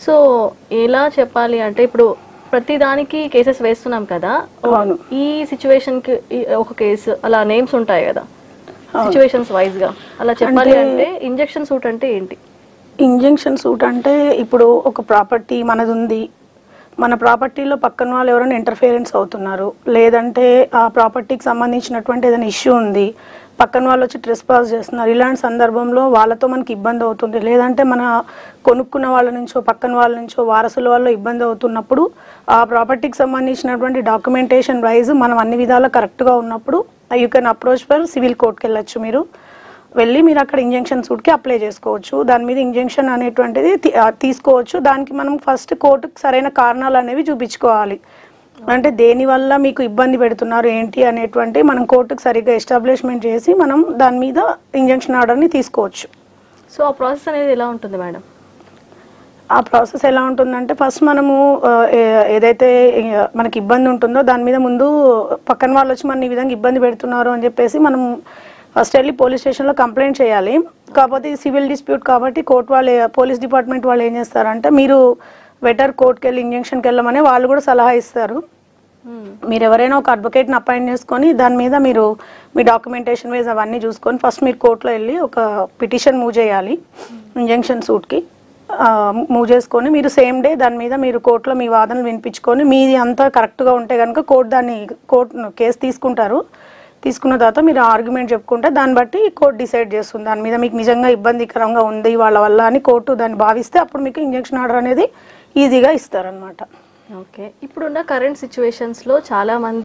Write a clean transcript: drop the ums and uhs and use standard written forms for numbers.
So ఎలా చెప్పాలి అంటే ఇప్పుడు ప్రతి దానికి కేసెస్ వేస్తున్నాం కదా, ఈ సిచ్యువేషన్ కి ఒక కేసు అలా నేమ్స్ ఉంటాయి కదా, సిచ్యువేషన్స్ వైజ్ గా అలా చెప్పాలి అంటే ఇంజెక్షన్ సూట్ అంటే ఏంటి? ఇంజెక్షన్ సూట్ అంటే ఇప్పుడు ఒక ప్రాపర్టీ మనది ఉంది, మన ప్రాపర్టీలో పక్కన వాళ్ళు ఎవరైనా ఇంటర్ఫియరెన్స్ అవుతున్నారు, లేదంటే ఆ ప్రాపర్టీకి సంబంధించినటువంటి ఏదైనా ఇష్యూ ఉంది, పక్కన వాళ్ళు వచ్చి ట్రెస్పాస్ చేస్తున్నారు, ఇలాంటి సందర్భంలో వాళ్ళతో మనకి ఇబ్బంది అవుతుంది, లేదంటే మన కొనుక్కున్న వాళ్ళ నుంచో పక్కన వాళ్ళ నుంచో వారసుల వల్ల ఇబ్బంది అవుతున్నప్పుడు ఆ ప్రాపర్టీకి సంబంధించినటువంటి డాక్యుమెంటేషన్ వైజ్ మనం అన్ని విధాలా కరెక్ట్గా ఉన్నప్పుడు you can approach for civil కోర్టుకి వెళ్ళొచ్చు. మీరు అక్కడ ఇంజంక్షన్ సూట్కి అప్లై చేసుకోవచ్చు. దాని మీద ఇంజంక్షన్ అనేటువంటిది తీసుకోవచ్చు. దానికి మనం ఫస్ట్ కోర్టుకు సరైన కారణాలు అనేవి చూపించుకోవాలి. అంటే దేనివల్ల మీకు ఇబ్బంది పెడుతున్నారు ఏంటి అనేటువంటి మనం కోర్టుకు సరిగ్గా ఎస్టాబ్లిష్మెంట్ చేసి మనం దాని మీద ఇంజంక్షన్ ఆర్డర్ని తీసుకోవచ్చు. సో ఆ ప్రాసెస్ అనేది ఎలా ఉంటుంది మేడం? ఆ ప్రాసెస్ ఎలా ఉంటుందంటే ఫస్ట్ మనము ఏదైతే మనకి ఇబ్బంది ఉంటుందో దాని మీద ముందు పక్కన వాళ్ళు వచ్చి మన ఈ విధంగా ఇబ్బంది పెడుతున్నారు అని చెప్పేసి మనం ఫస్ట్ వెళ్ళి పోలీస్ స్టేషన్లో కంప్లైంట్ చేయాలి. కాకపోతే ఇది సివిల్ డిస్ప్యూట్ కాబట్టి పోలీస్ డిపార్ట్మెంట్ వాళ్ళు ఏం చేస్తారంటే మీరు బెటర్ కోర్టుకి వెళ్ళి ఇంజక్షన్కి వెళ్ళమని వాళ్ళు కూడా సలహా ఇస్తారు. మీరు ఎవరైనా ఒక అడ్వకేట్ని అపాయింట్ చేసుకొని దాని మీద మీరు మీ డాక్యుమెంటేషన్ వైజ్ అవన్నీ చూసుకొని ఫస్ట్ మీరు కోర్టులో వెళ్ళి ఒక పిటిషన్ మూవ్ చేయాలి. ఇంజంక్షన్ సూట్కి మూవ్ చేసుకొని మీరు సేమ్ డే దాని మీద మీరు కోర్టులో మీ వాదనలు వినిపించుకొని మీది అంతా కరెక్ట్గా ఉంటే కనుక కోర్టు కేసు తీసుకుంటారు. తీసుకున్న తర్వాత మీరు ఆర్గ్యుమెంట్ చెప్పుకుంటే దాన్ని బట్టి కోర్టు డిసైడ్ చేస్తుంది. దాని మీద మీకు నిజంగా ఇబ్బందికరంగా ఉంది వాళ్ళ వల్ల అని కోర్టు దాన్ని భావిస్తే అప్పుడు మీకు ఇంజక్షన్ ఆర్డర్ అనేది ఈజీగా ఇస్తారనమాట. ఓకే, ఇప్పుడున్న కరెంట్ సిచ్యువేషన్స్లో చాలామంది